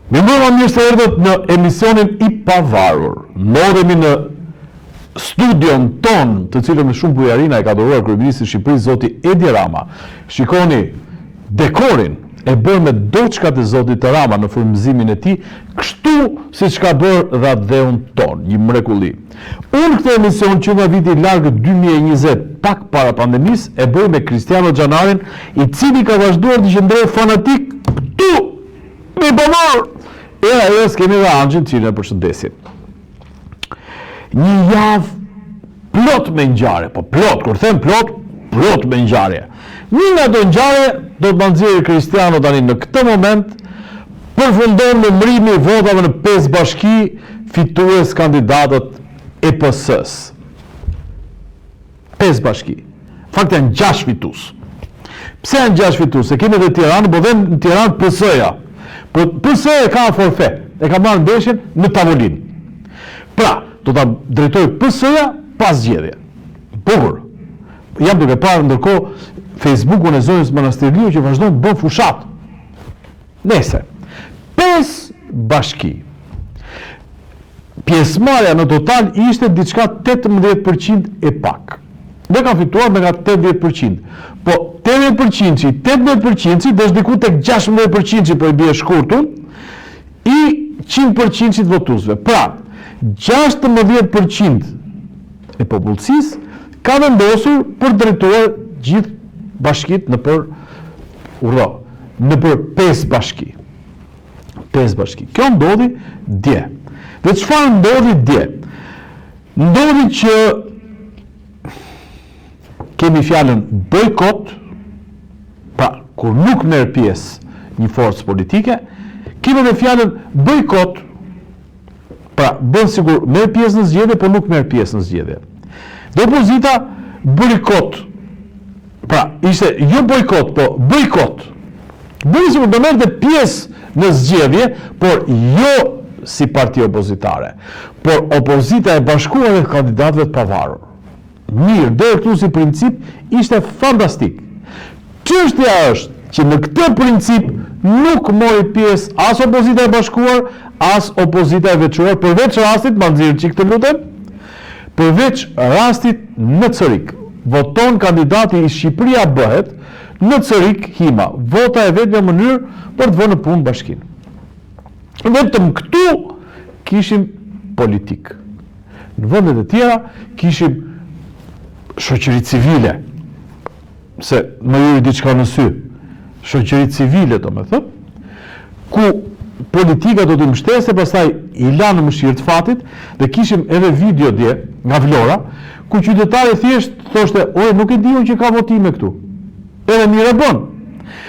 Mi mërë mirë se erdhët në emisionin I Pavarur. Ndodhemi në studion ton, të cilën me shumë bujarina e ka dhuruar kryeministri I Shqipërisë zoti Edi Rama. Shikoni dekorin e bërë me doçkat e zotit Rama në frymëzimin e tij, kështu siç ka bërë dhe dheun ton, një mrekulli. Unë këtë emision që nga viti I largët 2020, pak para pandemisë, e bëj me Kristiano Xhanarin, I cili ka vazhduar të qëndrojë fanatik këtu në Pavarur. Era s'kemi dhe Anxhin që në përshëndesim. Një javë plot me ngjarje, po plot, kur them plot, plot me ngjarje. Një nga ato ngjarje do të nxjerrë Kristiano tani në këtë moment, përfundon me mbrimi I votave në 5 bashki, fitues kandidatët EPS-s. 5 bashki. Fakt janë 6 fitues. Pse janë 6 fitues? Se kemi edhe Tiranë, po dhe në Tiranë PS-ja. Po PS-ja e ka forfe, e ka marrë ndeshjen në tavolinë. Pra, do ta drejtoj PS-ja pas zgjedhje. Bukur. Jam duke parë ndërkohë Facebookun e zonës Manastirliu që vazhdon të bën fushat. Nëse 5 bashki. Pjesëmarrja në total ishte diçka 18% e pak. Ne kam fituar me nga 80%. Po 80% dhe shdiku tek 16% po I bie shkurtun I 100% votuesve. Pra, 16% e popullsisë ka vendosur për drejtuar gjithë bashkit në për në për 5 bashki. 5 bashki. Kjo ndodhi dje. Dhe çfarë ndodhi dje? Ndodhi që kemi fjalën bojkot, pra, kur nuk merr pjesë një forcë politike, kemi edhe fjalën bojkot, pra, bën sigur merr pjesë në zgjedhje, por nuk merr pjesë në zgjedhje. Dhe opozita bojkot, pra, ishte jo bojkot, po bojkot. Bëri sigur do merrte pjesë në zgjedhje, por jo si parti opozitare, por opozita e bashkuar e kandidatëve të pavarur. Mirë, dhe këtu si princip ishte fantastik. Çështja është që në këtë princip nuk mori pjesë as opozita e bashkuar, as opozita e veçuar, përveç rastit, ma nxirr çik të lutem, përveç rastit në Cërik. Voton kandidati I Shqipëria bëhet, në Cërik Hima, vota e vetmja mënyrë për të vënë në punë bashkinë. Vetëm këtu kishim politik. Në vendet e tjera kishim shoqëri civile, se më juri diçka në sy, shoqëri civile do me thëmë, ku politika do të mbështeste, pastaj I lanë në mëshirë të fatit, dhe kishim edhe video dje nga Vlora, ku qytetari thjesht thoshte, oj, nuk e diun që ka votime këtu. Edhe mirë e bën.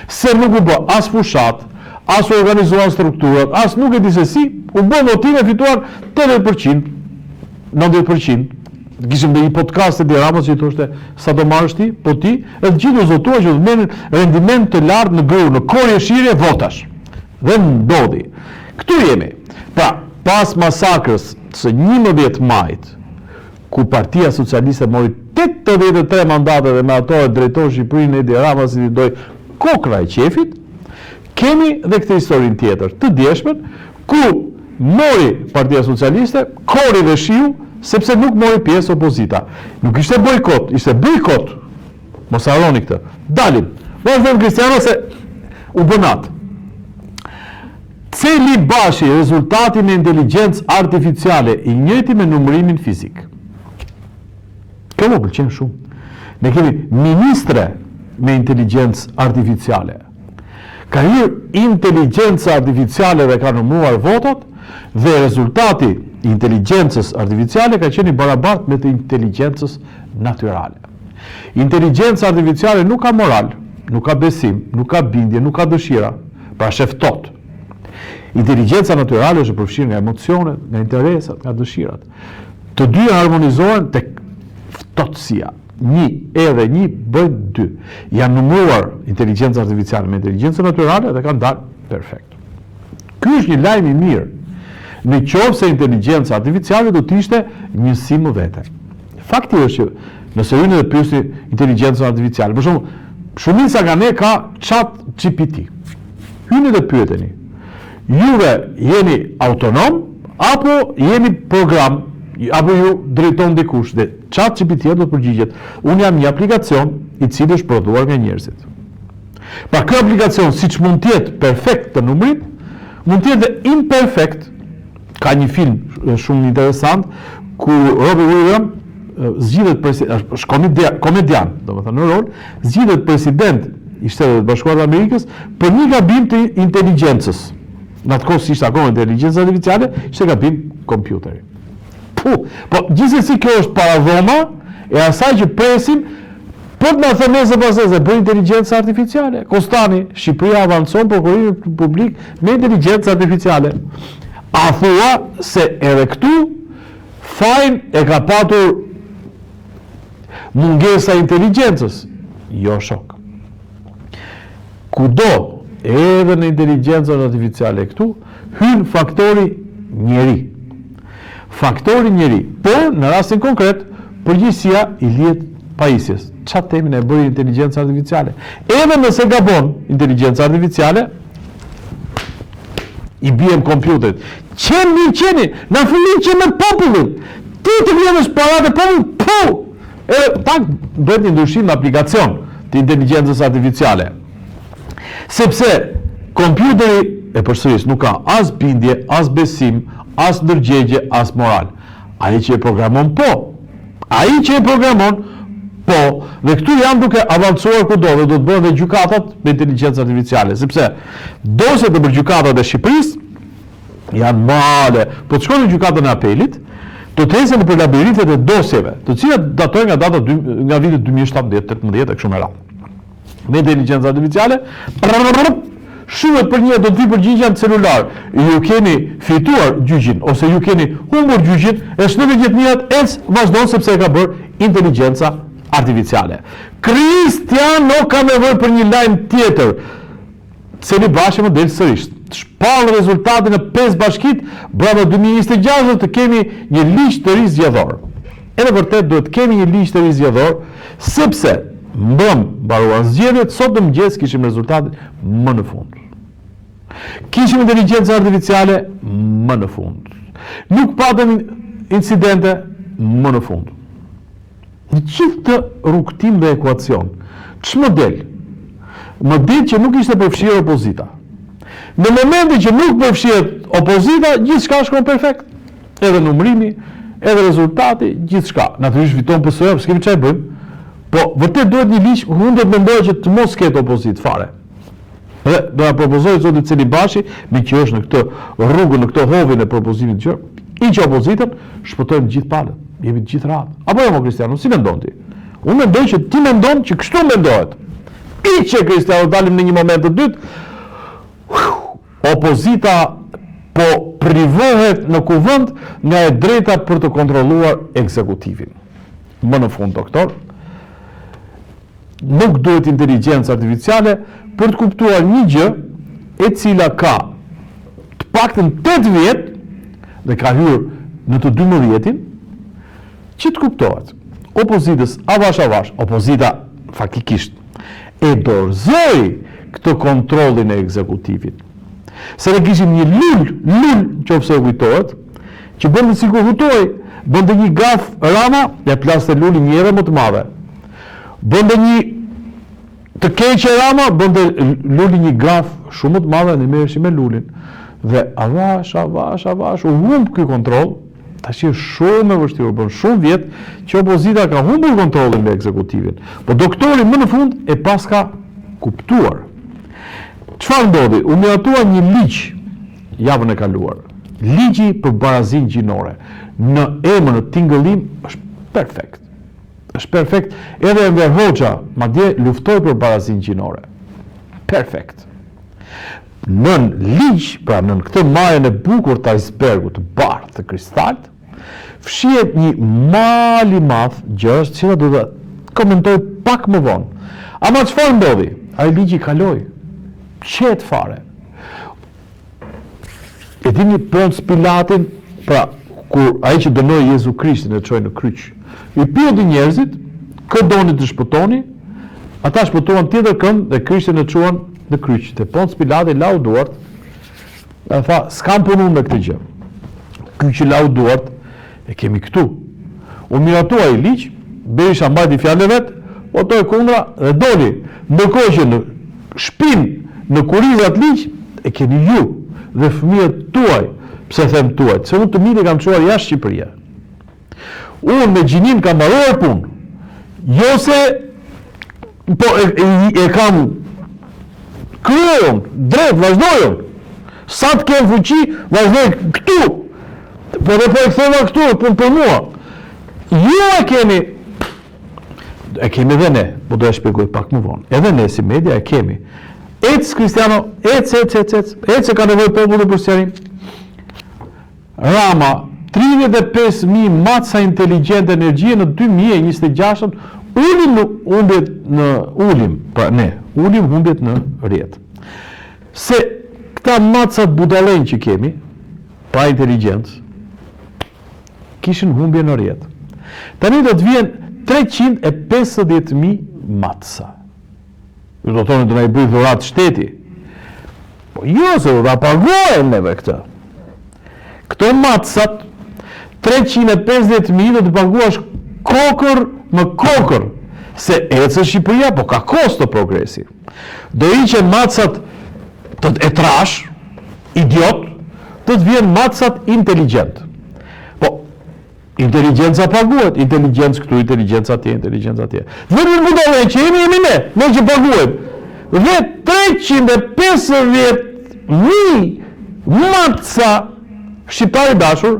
Se nuk u bë as fushat, as u organizuan strukturat, as nuk e di se si, u bën votime fituar 80%, 90%. Kishim dhe një podcast e Edi Ramës që I thoshte sa do marrësh ti, po ti, edhe gjithë u zotuar që do merrin rendiment të lartë në gru, në korje shirje votash. Dhe ndodhi. Këtu jemi. Pra, pas masakrës së 11 majit, ku Partia Socialiste mori 83 mandate dhe me ato e drejton Shqipërinë Edi Rama si I doj kokra e qefit, kemi dhe këtë historinë tjetër, të djeshmen, ku mori Partia Socialiste, kori dhe shiu, sepse nuk mori pjesë opozita. Nuk ishte bojkot, ishte bojkot. Mos harroni këtë. Dalim. Vazhdojmë Kristiano se u bënat. Celi bashi rezultati me inteligjencë artificiale I njëjti me numërimin fizik. Kjo më pëlqen shumë. Ne kemi ministre me inteligjencë artificiale. Ka hyrë inteligjenca artificiale dhe ka numëruar votat dhe rezultati inteligjencës artificiale ka qenë I barabartë me të inteligjencës natyrale. Inteligjenca artificiale nuk ka moral, nuk ka besim, nuk ka bindje, nuk ka dëshira, pra sheftot. Inteligjenca natyrale është përfshirë nga emocionet, nga interesat, nga dëshirat. Të dy harmonizohen tek ftotësia. 1 edhe 1 bëjnë 2. Janë numëruar inteligjenca artificiale me inteligjencën natyrale dhe kanë dalë perfekt. Ky është një lajm I mirë. Në qoftë se inteligjenca artificiale do të ishte njësi më vete. Fakti është që nëse hyni dhe pyesni inteligjencën artificiale, për shembull, shumica nga ne ka chat GPT. Hyni dhe pyeteni. juve jeni autonom, apo jeni program, apo ju drejton dikush, dhe ChatGPT do të përgjigjet. Unë jam një aplikacion i cili është prodhuar nga njerëzit. Pra kjo aplikacion, siç mund të jetë perfekt të numrit, mund të jetë dhe imperfekt. Ka një film shumë interesant ku Robert Williams zgjidhet është komedian, domethënë në rol, zgjidhet president i Shtetit Bashkuar të Amerikës për një gabim të inteligjencës. Në atë kohë ishte akoma inteligjenca artificiale, ishte gabim kompjuteri. Po gjithsesi kjo është paradhoma e asaj që presim për të na thënë se pasese për inteligjencë artificiale. Konstani, Shqipëria avancon prokurimi publik me inteligjencë artificiale. A thua se edhe këtu fajin e ka patur mungesa inteligjencës? Jo shok. Kudo, edhe në inteligjencën artificiale këtu, hyn faktori njeri. Faktori njeri, por në rastin konkret, përgjegjësia i lihet pajisjes. Çfarë temin e bëri inteligjenca artificiale? Edhe nëse gabon inteligjenca artificiale, i biem kompjuterit. Qeni, na filloi që me popullin. Ti të vjenësh para të popullit, po! Tak bëhet një ndryshim në aplikacion të inteligjencës artificiale. Sepse kompjuteri e përsëris nuk ka as bindje, as besim, as ndërgjegje, as moral. Ai që e programon, po. Ai që e programon, po. Dhe këtu janë duke avancuar kudo dhe do të bëhen dhe gjykatat me inteligjencë artificiale. Sepse dosjet e për gjykatat e Shqipërisë janë male. Po të shkojnë në gjykatën e apelit, do të ecën për labirintet e dosjeve, të cilat datojnë nga vitet 2017-18 e kështu me radhë. Me inteligjencë artificiale, shuhet për një do të vi përgjigjen celular. Ju keni fituar gjyqin ose ju keni humbur gjyqin, e shëndet njët vazhdon sepse e ka bërë inteligjenca artificiale. Kristiano ka nevojë për një lajm tjetër. Cili bashkë më del sërish. Shpall rezultatin e 5 bashkit, bravo 2026 të kemi një ligj të ri zgjedhor. E në vërtet duhet të kemi një ligj të ri zgjedhor, sepse mbaruan zgjedhjet, sot në mëngjes kishim rezultatin më në fund. Kishim inteligjencë artificiale më në fund. Nuk patëm incidente më në fund. Në gjithë të rrugtim dhe ekuacion, ç'më del? Më del që nuk ishte përfshirë opozita. Në momentin që nuk përfshihet opozita, gjithçka shkon perfekt. Edhe numrimi, edhe rezultati, gjithçka. Natyrisht fiton PS-ja, s'kemi çfarë bëjmë. Po vërtet duhet një ligj, unë do të mendoj që të mos ketë opozitë fare. Dhe do ja propozoj zotit Celibashi, me që është në këtë rrugën, në këtë hovin e propozimit të i që opozitën, shpëtojmë gjithë palët. Jemi të gjithë rahat. Apo jo, Kristiano, si mendon ti? Unë mendoj që ti mendon që kështu mendohet. I që Kristiano, dalim në një moment të dytë, opozita po privohet në kuvend nga e drejta për të kontrolluar ekzekutivin. Më në fund, doktor, nuk duhet inteligjencë artificiale për të kuptuar një gjë e cila ka të paktën 8 vjet dhe ka hyrë në të 12-tin, që të kuptohet. Opozitës avash, opozita faktikisht e dorëzoi këtë kontrollin e ekzekutivit. Se ne kishim një lul që ofse kujtohet, që bëndë sikur hutoj, bëndë një gaf Rama, ja plaste luli një herë më të madhe. Bëndë një të keqe Rama, bëndë luli një gaf shumë të madhe, në merreshi me lulin. Dhe avash, u humb ky kontroll, tash është shumë e vështirë, bën shumë vjet që opozita ka humbur kontrollin me ekzekutivin. Po doktori më në fund e paska kuptuar. Çfarë ndodhi? U miratua një ligj javën e kaluar. Ligji për barazinë gjinore. Në emër në tingëllim është perfekt. Është perfekt. Edhe Enver Hoxha madje luftoi për barazinë gjinore. Perfekt. Nën ligj, pra nën këtë majën e bukur të icebergut, të bardhë, të kristalt, fshihet një mal i madh gjësh që do të komentoj pak më vonë. Ama çfarë ndodhi? Ai ligji kaloi. Qetë fare. E dini Ponc Pilatin, pra, kur ai që dënoi Jezu Krishtin e çoi në kryq, i pyeti njerëzit, kë doni të shpëtoni? Ata shpëtuan tjetër kënd dhe Krishtin e çuan në kryq. Te Ponc Pilati lau duart e tha, s'kam punu me këtë gjë. Ky që lau duart, e kemi këtu. U miratua i liq, Berisha mbajti fjalën e vet, votoi kundra dhe doli. Ndërkohë që në shpinë, në kurizat liq, e keni ju dhe fëmijët tuaj. Pse them tuaj? Se unë të mirë kam çuar jashtë Shqipëria. Unë me gjinin kam marrë punë. Jo se po e kam kryon, drejt, vazhdojnë. Sa të kem fuqi, vazhdoj këtu. Po dhe po e ktheva këtu, punë për mua. Ju e kemi dhe ne, po do e shpjegoj pak më vonë. Edhe ne si media e kemi. Ec Kristiano, ec se ka nevojë populli për sqarim. Rama, 35.000 maca inteligjente energjie në 2026 ulim humbjet në rjet. Se këta macat budalen që kemi, pa inteligjencë, kishin humbje në rjet. Tani do të vjen 350.000 maca. Do të thonë do na i bëj dhurat shteti. Po jo, se do ta paguajmë neve këtë. Këto macat 350.000 do të paguash kokër më kokër, se ecë Shqipëria, po ka kosto progresi. Do hiqen macat të e trash, idiot, do të vjen macat inteligjent. Po, inteligjenca paguhet, inteligjencë këtu, inteligjenca atje. Vetëm budallë që jemi ne që paguhet. Dhe 350.000 maca shqiptari dashur,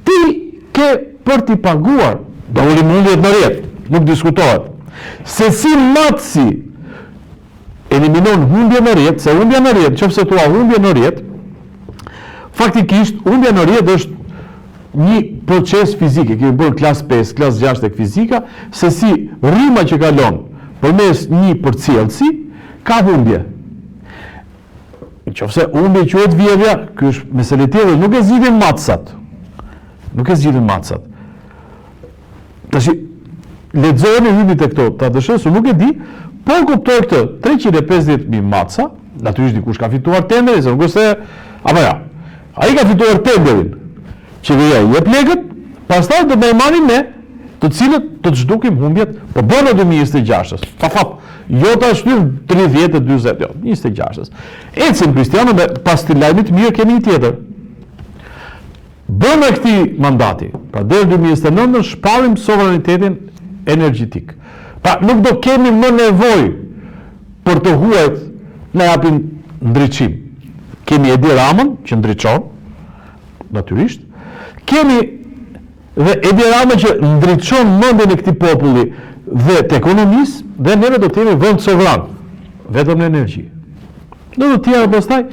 ti ke për t'i paguar, do ulim humbjet në rjet, nuk diskutohet. Se si matësi eliminon humbje në rjet, se humbja në rjet, qofse thua humbje në rjet, faktikisht humbja në rjet është një proces fizike, kemi bërë klas 5, klas 6 tek fizika, se si rryma që kalon përmes një përcjellësi ka humbje. Qofse humbje quhet vjedhja, ky është mesele tjetër, nuk e zgjidhin macat. Tash lexoni hyni te këto, ta dëshoj se nuk e di, po kuptoj këtë, 350.000 maca, natyrisht dikush ka fituar tenderin, se nuk është se apo ja. Ai ka fituar tenderin. Qeveria i jep lekët, pastaj do të marrim ne, të cilët do të zhdukim humbjet, po bën në 2026-s. Pafap, jo ta shtym 30 40, jo, 26-s. Ecim Kristiano me pas të lajmit mirë kemi një tjetër. Bëmë këtij mandati, pra deri 2029 shparim sovranitetin energjetik. Pra nuk do kemi më nevojë për të huajt na japin ndriçim. Kemi Edi Ramën që ndriçon, natyrisht. Kemi dhe Edi Ramën që ndriçon mendjen e këtij populli dhe të ekonomisë, dhe neve do të kemi vend sovran, vetëm në energji. Do të tjera pastaj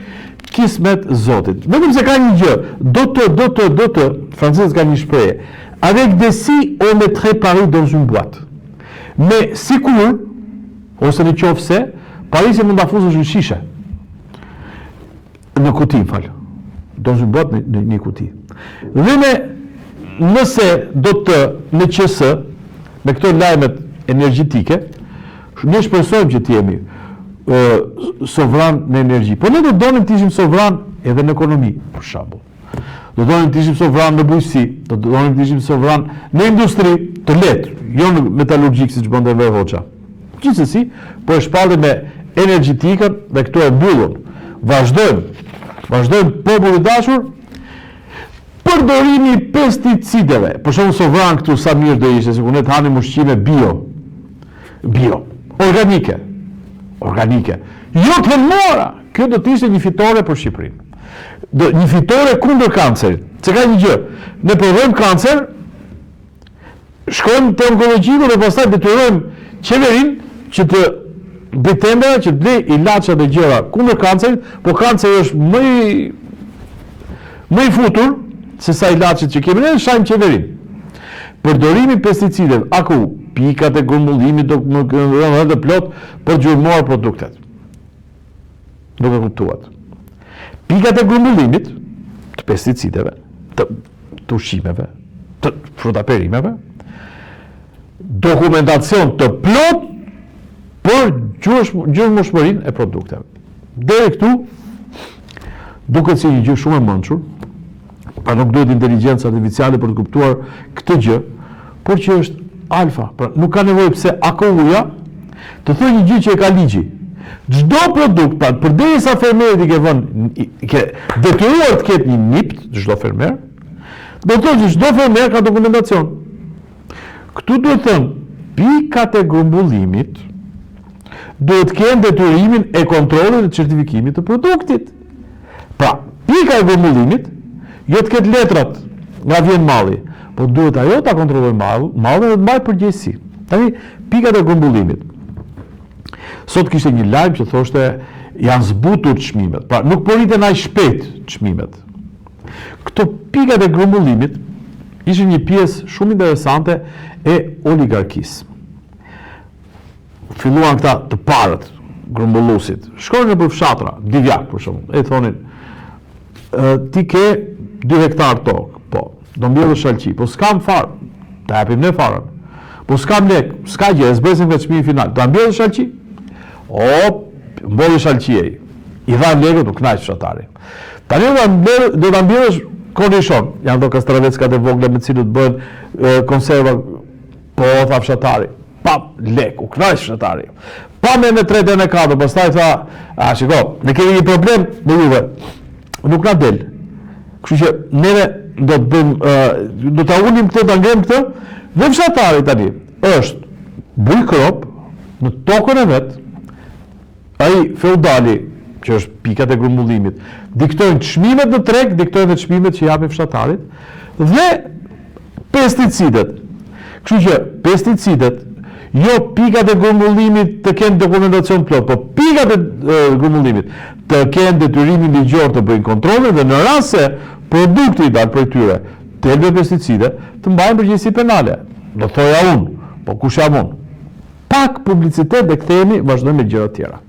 kismet Zotit. Vetëm se ka një gjë, do të, francezët ka një shprehje, avec des si on mettrait Paris dans une boîte. Me sikur, ose në qoftë se, Parisi mund ta fuzësh në shishe. Në kuti, dans une boîte në një kuti. Dhe nëse do të në QS, me këto lajmet energjetike, ne shpresojmë që të jemi sovran në energji. Po ne do donim të ishim sovran edhe në ekonomi, për shembull. Do donim të ishim sovran në bujqësi, do donim të ishim sovran në industri të lehtë, jo në metalurgjik siç bënte Enver Hoxha. Gjithsesi, po e shpallim me energjetikën dhe këto e mbyllun. Vazhdojmë populli dashur, përdorimi i pesticideve. Për shembull sovran këtu sa mirë do ishte, sikur ne të hanim ushqime bio, organike. Jo të mora, kjo do të ishte një fitore për Shqipërinë. Një fitore kundër kancerit. Se ka një gjë, ne provojmë kancer, shkojmë te onkologjiku dhe pastaj detyrojmë qeverinë që të bëjë tendera, që të blej ilaçe dhe gjëra kundër kancerit, po kanceri është më i futur se sa ilaçet që kemi ne, shajmë qeverinë. Përdorimi pesticideve, aku pikat e grumbullimit do të plot për gjurmëruar produktet. Nuk e kuptuat. Pikat e grumbullimit të pesticideve, të ushqimeve, të frutaperimeve, dokumentacion të plot për gjurmëshmërinë e produkteve. Deri këtu duket si një gjë shumë e mençur, pra nuk duhet inteligjencë artificiale për të kuptuar këtë gjë, por që është alfa, pra nuk ka nevojë pse AKU-ja të thojë një gjë që e ka ligji. Çdo produkt, pra përderisa fermeri i ke detyruar të ketë një NIPT, çdo fermer, do të thotë që çdo fermer ka dokumentacion. Këtu duhet të thënë, pikat e grumbullimit duhet kenë detyrimin e kontrollit dhe certifikimit të produktit. Pra, pika e grumbullimit jo të ketë letrat nga vjen malli, po duhet ajo ta kontrollojë mallin dhe të mbajë përgjegjësi. Tani, pikat e grumbullimit. Sot kishte një lajm që thoshte janë zbutur çmimet. Pra, nuk po rriten aq shpejt çmimet. Këto pikat e grumbullimit ishin një pjesë shumë interesante e oligarkisë. Filluan këta të parët grumbulluesit. Shkonin nëpër fshatra, Divjak për shembull, e thonin ti ke 2 hektar tokë, po, do mbjellësh shalqi, po s'kam farë, ta japim ne farën. Po s'kam lek, s'ka gjë, zbresim nga çmimi final. Do mbjellësh shalqi? Mbojë shalqiej. I dha lekët, u kënaq fshatari. Tani do ta mbjellësh kornishon, janë do kastraveckat e vogla me të cilët bëhen konserva, po tha fshatari. Pa lek, u kënaq fshatari. Pa me 3 e 4, pastaj tha, shiko, ne kemi një problem me juve. Nuk na del. Kështu që neve do të bëjmë, do ta ulim këtë, ta ngrem këtë, dhe fshatari tani është bujkrop në tokën e vet. Ai feudali, që është pikat e grumbullimit, diktojnë çmimet në treg, diktojnë dhe çmimet që japin fshatarit, dhe pesticidet. Kështu që pesticidet, jo pikat e grumbullimit të kenë dokumentacion plot, po pikat e grumbullimit të kenë detyrimin ligjor të bëjnë kontrole dhe në rast se produkti i dalë prej tyre të elbe pesticide, të mbajnë përgjegjësi penale. Do thoja unë, po kush jam unë? Pak publicitet dhe kthehemi, vazhdojmë me gjëra tjera.